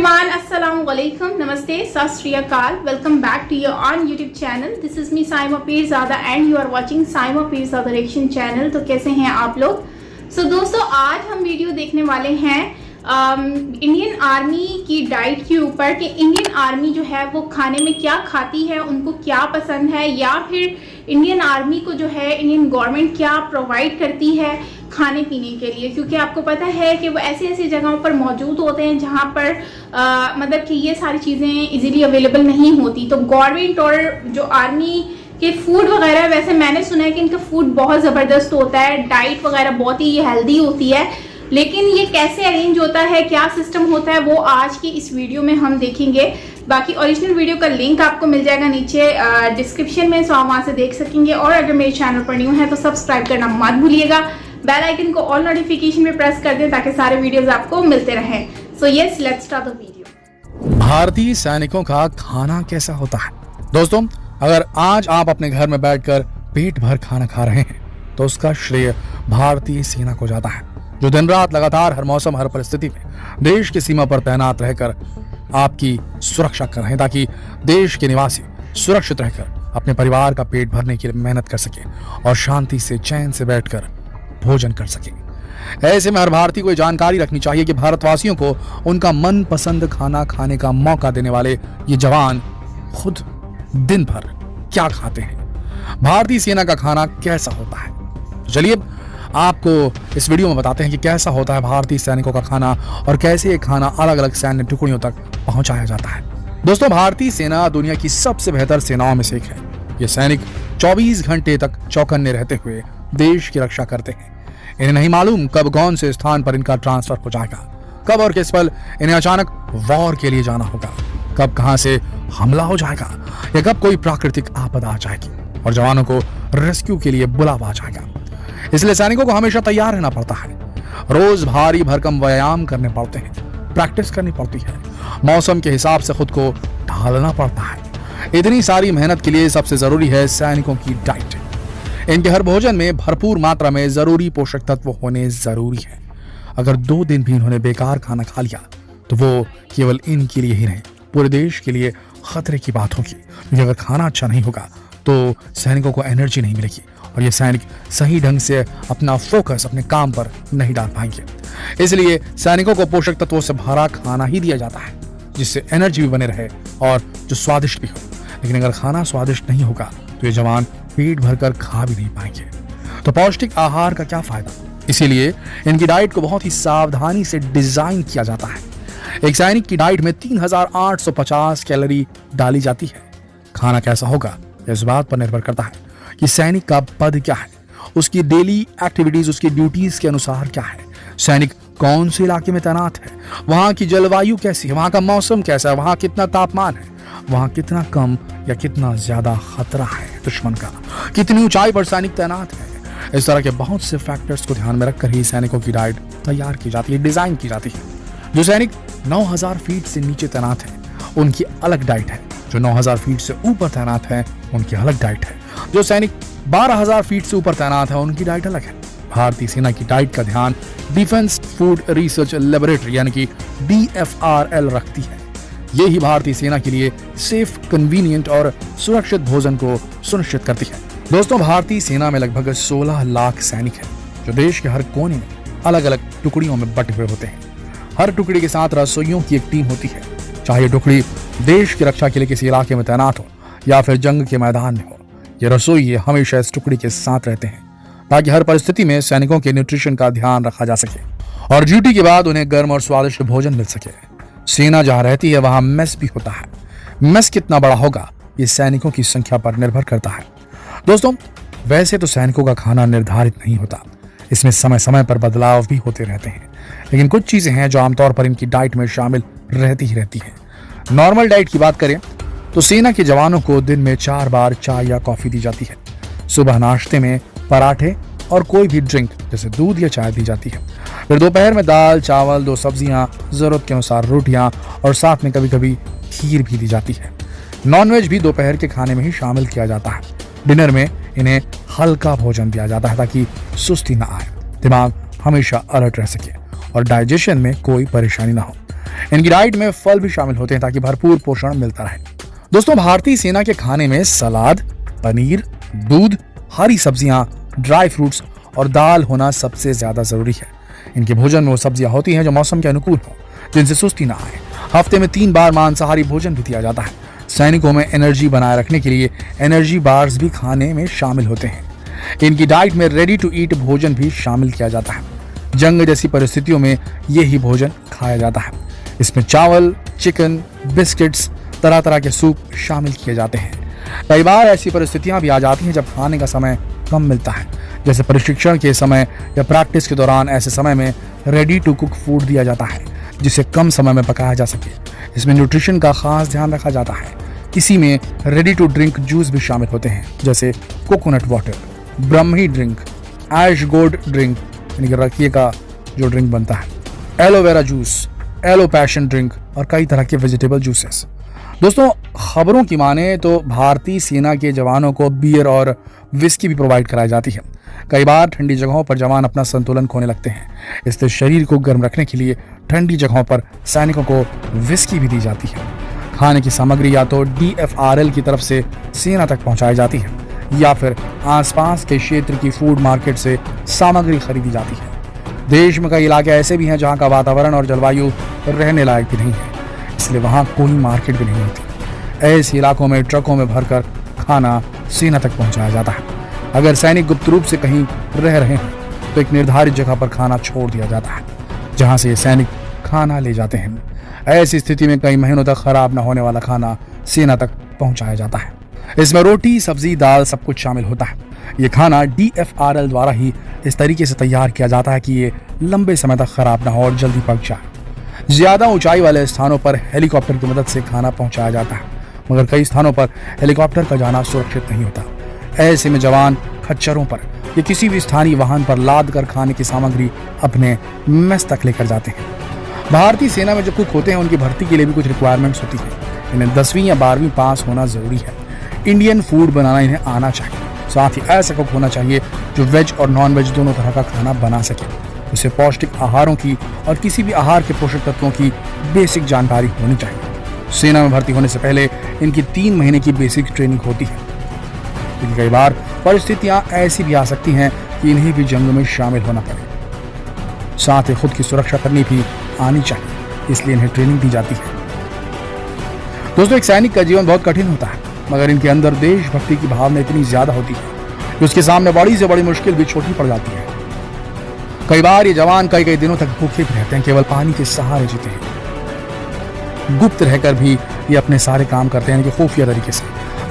Everyone, अस्सलाम वालेकुम, नमस्ते, सत श्री अकाल। Welcome back to your on YouTube channel. This is me Saima Pirzada and you are watching Saima Pirzada reaction channel. तो कैसे हैं आप लोग? दोस्तों, आज हम वीडियो देखने वाले हैं इंडियन आर्मी की डाइट के ऊपर कि इंडियन आर्मी जो है वो खाने में क्या खाती है, उनको क्या पसंद है, या फिर इंडियन आर्मी को जो है इंडियन गवर्नमेंट क्या प्रोवाइड करती है खाने पीने के लिए। क्योंकि आपको पता है कि वो ऐसी ऐसी जगहों पर मौजूद होते हैं जहाँ पर मतलब कि ये सारी चीज़ें इजीली अवेलेबल नहीं होती। तो गवर्नमेंट और जो आर्मी के फूड वगैरह, वैसे मैंने सुना है कि इनका फूड बहुत ज़बरदस्त होता है, डाइट वगैरह बहुत ही हेल्दी होती है, लेकिन ये कैसे अरेंज होता है, क्या सिस्टम होता है, वो आज की इस वीडियो में हम देखेंगे। बाकी ओरिजिनल वीडियो का लिंक आपको मिल जाएगा नीचे डिस्क्रिप्शन में, सो आप वहाँ से देख सकेंगे। और अगर मेरे चैनल पर न्यू है तो सब्सक्राइब करना मत भूलिएगा, बेल आइकन को ऑल नोटिफिकेशन पे प्रेस कर दें ताकि सारे वीडियोस आपको मिलते रहें। So yes, let's start the video. भारतीय सैनिकों का खाना कैसा होता है? दोस्तों, अगर आज आप अपने घर में बैठकर पेट भर खाना खा रहे हैं तो उसका श्रेय भारतीय सेना को जाता है, जो दिन रात लगातार हर मौसम हर परिस्थिति में देश की सीमा पर तैनात रहकर आपकी सुरक्षा कर रहे हैं, ताकि देश के निवासी सुरक्षित रहकर अपने परिवार का पेट भरने के लिए मेहनत कर सके और शांति से चैन से बैठकर भोजन कर सके। ऐसे में हर भारतीय को जानकारी रखनी चाहिए कि भारतवासियों को उनका मनपसंद खाना खाने का मौका देने वाले ये जवान खुद दिन भर क्या खाते हैं, भारतीय सेना का खाना कैसा होता है। तो चलिए आपको इस वीडियो में बताते हैं कि कैसा होता है भारतीय सैनिकों का खाना और कैसे ये खाना अलग अलग सैन्य टुकड़ियों तक पहुंचाया जाता है। दोस्तों, भारतीय सेना दुनिया की सबसे बेहतर सेनाओं में से एक है। ये सैनिक 24 घंटे तक चौकन्ने रहते हुए देश की रक्षा करते हैं। इन्हें नहीं मालूम कब कौन से स्थान पर इनका ट्रांसफर हो जाएगा, कब और किस पल इन्हें अचानक वॉर के लिए जाना होगा, कब कहां से हमला हो जाएगा, या कब कोई प्राकृतिक आपदा आ जाएगी और जवानों को रेस्क्यू के लिए बुलावा आ जाएगा। इसलिए सैनिकों को हमेशा तैयार रहना पड़ता है। रोज भारी भरकम व्यायाम करने पड़ते हैं, प्रैक्टिस करनी पड़ती है, मौसम के हिसाब से खुद को ढालना पड़ता है। इतनी सारी मेहनत के लिए सबसे जरूरी है सैनिकों की डाइट। इनके हर भोजन में भरपूर मात्रा में जरूरी पोषक तत्व होने जरूरी है। अगर 2 दिन भी इन्होंने बेकार खाना खा लिया तो वो केवल इनके लिए ही नहीं, पूरे देश के लिए खतरे की बात होगी। क्योंकि अगर खाना अच्छा नहीं होगा तो सैनिकों को एनर्जी नहीं मिलेगी और ये सैनिक सही ढंग से अपना फोकस अपने काम पर नहीं डाल पाएंगे। इसलिए सैनिकों को पोषक तत्वों से भरा खाना ही दिया जाता है, जिससे एनर्जी भी बने रहे और जो स्वादिष्ट भी हो। लेकिन अगर खाना स्वादिष्ट नहीं होगा तो ये जवान पेट भरकर खा भी नहीं पाएंगे। तो पौष्टिक आहार का क्या फायदा? इसीलिए इनकी डाइट को बहुत ही सावधानी से डिजाइन किया जाता है। एक सैनिक की डाइट में 3850 कैलोरी डाली जाती है। खाना कैसा होगा इस बात पर निर्भर करता है कि सैनिक का पद क्या है, उसकी डेली एक्टिविटीज, उसकी ड्यूटीज के अनुसार क्या है, सैनिक कौन से इलाके में तैनात है, वहां की जलवायु कैसी है, वहां का मौसम कैसा है, वहां कितना तापमान है, वहां कितना कम या कितना ज्यादा खतरा है दुश्मन का, कितनी ऊंचाई पर सैनिक तैनात है। इस तरह के बहुत से फैक्टर्स को ध्यान में रखकर ही सैनिकों की डाइट तैयार की जाती है, डिजाइन की जाती है। जो सैनिक 9000 फीट से नीचे तैनात है उनकी अलग डाइट है, जो 9000 फीट से ऊपर तैनात है उनकी अलग डाइट है, जो सैनिक 12000 फीट से ऊपर तैनात है उनकी डाइट अलग है। भारतीय सेना की डाइट का ध्यान डिफेंस फूड रिसर्च लेबोरेटरी यानी कि DFRL रखती है। यही भारतीय सेना के लिए सेफ, कन्वीनियंट और सुरक्षित भोजन को सुनिश्चित करती है। दोस्तों, भारतीय सेना में लगभग 16 लाख सैनिक हैं, जो देश के हर कोने में अलग अलग टुकड़ियों में बटे हुए होते हैं। हर टुकड़ी के साथ रसोइयों की एक टीम होती है, चाहे ये टुकड़ी देश की रक्षा के लिए किसी इलाके में तैनात हो या फिर जंग के मैदान में हो। ये रसोई हमेशा इस टुकड़ी के साथ रहते हैं ताकि हर परिस्थिति में सैनिकों के न्यूट्रिशन का ध्यान रखा जा सके और ड्यूटी के बाद उन्हें गर्म और स्वादिष्ट भोजन मिल सके। सेना जहां रहती है वहां मेस भी होता है। मेस कितना बड़ा होगा ये सैनिकों की संख्या पर निर्भर करता है। दोस्तों, वैसे तो सैनिकों का खाना निर्धारित नहीं होता, इसमें समय समय पर बदलाव भी होते रहते हैं, लेकिन कुछ चीजें हैं जो आमतौर पर इनकी डाइट में शामिल रहती ही रहती है। नॉर्मल डाइट की बात करें तो सेना के जवानों को दिन में 4 बार चाय या कॉफी दी जाती है। सुबह नाश्ते में पराठे और कोई भी ड्रिंक जैसे दूध या चाय दी जाती है। फिर दोपहर में दाल, चावल, 2 सब्जियां, जरूरत के अनुसार रोटियां और साथ में कभी कभी खीर भी दी जाती है। नॉनवेज भी दोपहर के खाने में ही शामिल किया जाता है। डिनर में इन्हें हल्का भोजन दिया जाता है ताकि सुस्ती ना आए, दिमाग हमेशा अलर्ट रह सके और डाइजेशन में कोई परेशानी ना हो। इनकी डाइट में फल भी शामिल होते हैं ताकि भरपूर पोषण मिलता रहे। दोस्तों, भारतीय सेना के खाने में सलाद, पनीर, दूध, हरी सब्जियां, ड्राई फ्रूट्स और दाल होना सबसे ज्यादा जरूरी है। इनके भोजन में वो सब्जियां होती हैं जो मौसम के अनुकूल हो, जिनसे सुस्ती ना आए। हफ्ते में 3 बार मांसाहारी भोजन भी दिया जाता है। सैनिकों में एनर्जी बनाए रखने के लिए एनर्जी बार्स भी खाने में शामिल होते हैं। इनकी डाइट में रेडी टू ईट भोजन भी शामिल किया जाता है। जंग जैसी परिस्थितियों में यही भोजन खाया जाता है। इसमें चावल, चिकन, बिस्किट्स, तरह तरह के सूप शामिल किए जाते हैं। कई बार ऐसी परिस्थितियां भी आ जाती हैं जब खाने का समय कम मिलता है, जैसे प्रशिक्षण के समय या प्रैक्टिस के दौरान। ऐसे समय में रेडी टू कुक फूड दिया जाता है जिसे कम समय में पकाया जा सके। इसमें न्यूट्रिशन का खास ध्यान रखा जाता है। इसी में रेडी टू ड्रिंक जूस भी शामिल होते हैं, जैसे coconut water, Brahmi drink, ash gold drink यानी कि रखिए का जो ड्रिंक बनता है, aloe vera juice, aloe passion drink और कई तरह के वेजिटेबल जूसेस। दोस्तों, खबरों की माने तो भारतीय सेना के जवानों को बियर और विस्की भी प्रोवाइड कराई जाती है। कई बार ठंडी जगहों पर जवान अपना संतुलन खोने लगते हैं, इसलिए शरीर को गर्म रखने के लिए ठंडी जगहों पर सैनिकों को विस्की भी दी जाती है। खाने की सामग्री या तो DFRL की तरफ से सेना तक पहुंचाई जाती है या फिर आसपास के क्षेत्र की फूड मार्केट से सामग्री खरीदी जाती है। देश में कई इलाके ऐसे भी हैं जहां का वातावरण और जलवायु रहने लायक भी नहीं है, इसलिए वहां कोई मार्केट भी नहीं होती। ऐसे इलाकों में ट्रकों में भरकर खाना सेना तक पहुंचाया जाता है। अगर सैनिक गुप्त रूप से कहीं रह रहे हैं तो एक निर्धारित जगह पर खाना छोड़ दिया जाता है, जहां से ये सैनिक खाना ले जाते हैं। ऐसी स्थिति में कई महीनों तक खराब न होने वाला खाना सेना तक पहुंचाया जाता है। इसमें रोटी, सब्जी, दाल सब कुछ शामिल होता है। ये खाना DFRL द्वारा ही इस तरीके से तैयार किया जाता है कि ये लंबे समय तक खराब न हो और जल्दी पक जाए। ज्यादा ऊंचाई वाले स्थानों पर हेलीकॉप्टर की मदद से खाना पहुंचाया जाता है, मगर कई स्थानों पर हेलीकॉप्टर का जाना सुरक्षित नहीं होता। ऐसे में जवान खच्चरों पर या किसी भी स्थानीय वाहन पर लाद कर खाने की सामग्री अपने मेस तक लेकर जाते हैं। भारतीय सेना में जो कुक होते हैं उनकी भर्ती के लिए भी कुछ रिक्वायरमेंट्स होती है। इन्हें 10वीं या 12वीं पास होना जरूरी है। इंडियन फूड बनाना इन्हें आना चाहिए। साथ ही ऐसा कुक होना चाहिए जो वेज और नॉन वेज दोनों तरह का खाना बना सके। उसे पौष्टिक आहारों की और किसी भी आहार के पोषक तत्वों की बेसिक जानकारी होनी चाहिए। सेना में भर्ती होने से पहले इनकी 3 महीने की बेसिक ट्रेनिंग होती है, लेकिन कई बार परिस्थितियां ऐसी भी आ सकती हैं कि इन्हें भी जंग में शामिल होना पड़े। साथ ही खुद की सुरक्षा करनी भी आनी चाहिए, इसलिए इन्हें ट्रेनिंग दी जाती है। दोस्तों, एक सैनिक का जीवन बहुत कठिन होता है, मगर इनके अंदर देशभक्ति की भावना इतनी ज्यादा होती है कि उसके सामने बड़ी से बड़ी मुश्किल भी छोटी पड़ जाती है। कई बार ये जवान कई दिनों तक भूखे भी रहते हैं, केवल पानी के सहारे जीते हैं। गुप्त रहकर भी ये अपने सारे काम करते हैं कि खुफिया तरीके से,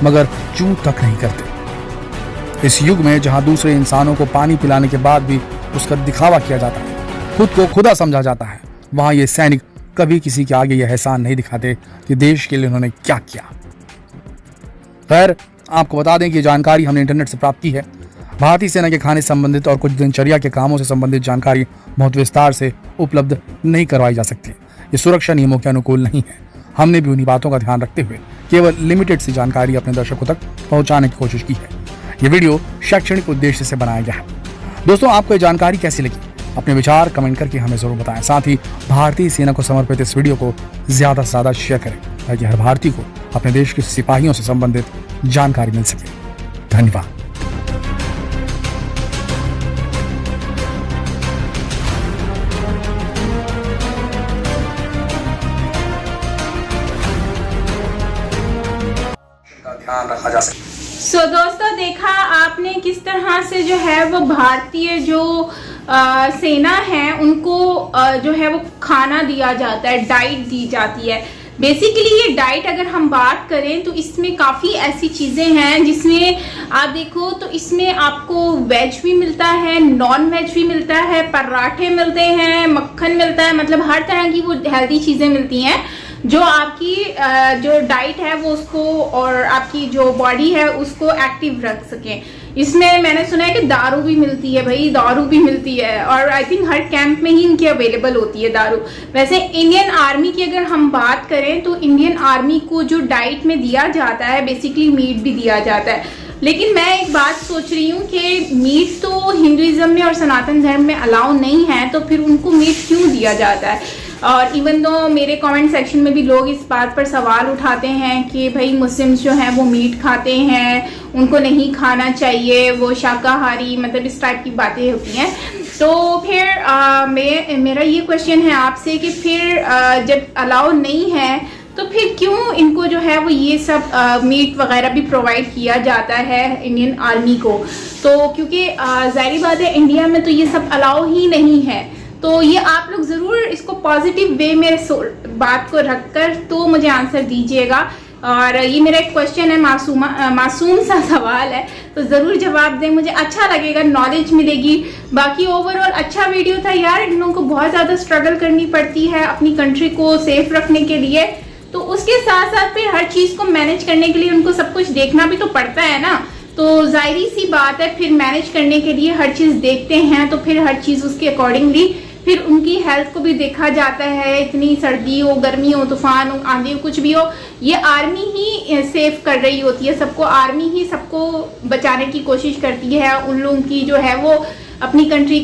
मगर चूक तक नहीं करते। इस युग में जहां दूसरे इंसानों को पानी पिलाने के बाद भी उसका दिखावा किया जाता है, खुद को खुदा समझा जाता है, वहां ये सैनिक कभी किसी के आगे यह एहसान नहीं दिखाते कि देश के लिए उन्होंने क्या किया। खैर, आपको बता दें कि जानकारी हमने इंटरनेट से प्राप्त की है। भारतीय सेना के खाने संबंधित और कुछ दिनचर्या के कामों से संबंधित जानकारी बहुत विस्तार से उपलब्ध नहीं करवाई जा सकती। ये सुरक्षा नियमों के अनुकूल नहीं है। हमने भी उन्हीं बातों का ध्यान रखते हुए केवल लिमिटेड सी जानकारी अपने दर्शकों तक पहुंचाने की कोशिश की है। ये वीडियो शैक्षणिक उद्देश्य से बनाया गया है। दोस्तों, आपको ये जानकारी कैसी लगी? अपने विचार कमेंट करके हमें जरूर बताएं। साथ ही भारतीय सेना को समर्पित इस वीडियो को ज्यादा से ज्यादा शेयर करें ताकि हर भारतीय को अपने देश के सिपाहियों से संबंधित जानकारी मिल सके। धन्यवाद। ध्यान रखा जा सके। सो दोस्तों, देखा आपने किस तरह से जो है वो भारतीय जो सेना है उनको जो है वो खाना दिया जाता है, डाइट दी जाती है। बेसिकली ये डाइट अगर हम बात करें तो इसमें काफ़ी ऐसी चीज़ें हैं जिसमें आप देखो तो इसमें आपको वेज भी मिलता है, नॉन वेज भी मिलता है, पराठे मिलते हैं, मक्खन मिलता है, मतलब हर तरह की वो हेल्दी चीज़ें मिलती हैं जो आपकी जो डाइट है वो उसको और आपकी जो बॉडी है उसको एक्टिव रख सके। इसमें मैंने सुना है कि दारू भी मिलती है, भाई दारू भी मिलती है, और आई थिंक हर कैंप में ही इनकी अवेलेबल होती है दारू। वैसे इंडियन आर्मी की अगर हम बात करें तो इंडियन आर्मी को जो डाइट में दिया जाता है बेसिकली मीट भी दिया जाता है। लेकिन मैं एक बात सोच रही हूँ कि मीट तो हिंदुइज्म में और सनातन धर्म में अलाउ नहीं है, तो फिर उनको मीट क्यों दिया जाता है? और इवन दो मेरे कमेंट सेक्शन में भी लोग इस बात पर सवाल उठाते हैं कि भाई मुस्लिम्स जो हैं वो मीट खाते हैं, उनको नहीं खाना चाहिए, वो शाकाहारी, मतलब इस टाइप की बातें होती हैं। तो फिर मेरा ये क्वेश्चन है आपसे कि फिर जब अलाउ नहीं है तो फिर क्यों इनको जो है वो ये सब मीट वगैरह भी प्रोवाइड किया जाता है इंडियन आर्मी को? तो क्योंकि ज़ाहिर बात है इंडिया में तो ये सब अलाउ ही नहीं है। तो ये आप लोग ज़रूर इसको पॉजिटिव वे में बात को रखकर तो मुझे आंसर दीजिएगा। और ये मेरा एक क्वेश्चन है, मासूम सा सवाल है, तो ज़रूर जवाब दें, मुझे अच्छा लगेगा, नॉलेज मिलेगी। बाकी ओवरऑल अच्छा वीडियो था यार। इन लोगों को बहुत ज़्यादा स्ट्रगल करनी पड़ती है अपनी कंट्री को सेफ रखने के लिए, तो उसके साथ साथ फिर हर चीज़ को मैनेज करने के लिए उनको सब कुछ देखना भी तो पड़ता है ना। तो जाहिर सी बात है फिर मैनेज करने के लिए हर चीज़ देखते हैं, तो फिर हर चीज़ उसके अकॉर्डिंगली फिर उनकी हेल्थ को भी देखा जाता है। इतनी सर्दी हो, गर्मी हो, तूफान हो, आंधी हो, कुछ भी हो, ये आर्मी ही सेफ कर रही होती है सबको। आर्मी ही सबको बचाने की कोशिश करती है, उन लोगों की जो है वो अपनी कंट्री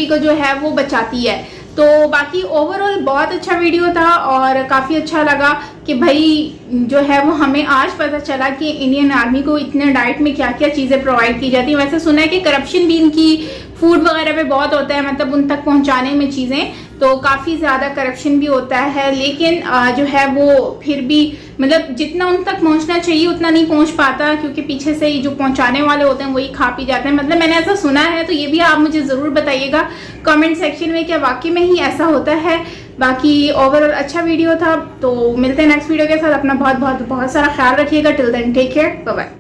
को जो है वो बचाती है। तो बाकी ओवरऑल बहुत अच्छा वीडियो था और काफ़ी अच्छा लगा कि भाई जो है वो हमें आज पता चला कि इंडियन आर्मी को इतने डाइट में क्या क्या चीज़ें प्रोवाइड की जाती है। वैसे सुना है कि करप्शन भी इनकी फूड वगैरह पे बहुत होता है, मतलब उन तक पहुंचाने में चीज़ें, तो काफ़ी ज़्यादा करप्शन भी होता है। लेकिन जो है वो फिर भी मतलब जितना उन तक पहुंचना चाहिए उतना नहीं पहुंच पाता, क्योंकि पीछे से ही जो पहुंचाने वाले होते हैं वही खा पी जाते हैं। मतलब मैंने ऐसा सुना है, तो ये भी आप मुझे ज़रूर बताइएगा कमेंट सेक्शन में क्या वाकई में ही ऐसा होता है। बाकी ओवरऑल अच्छा वीडियो था, तो मिलते हैं नेक्स्ट वीडियो के साथ। अपना बहुत सारा ख्याल रखिएगा। Till then take care, bye bye.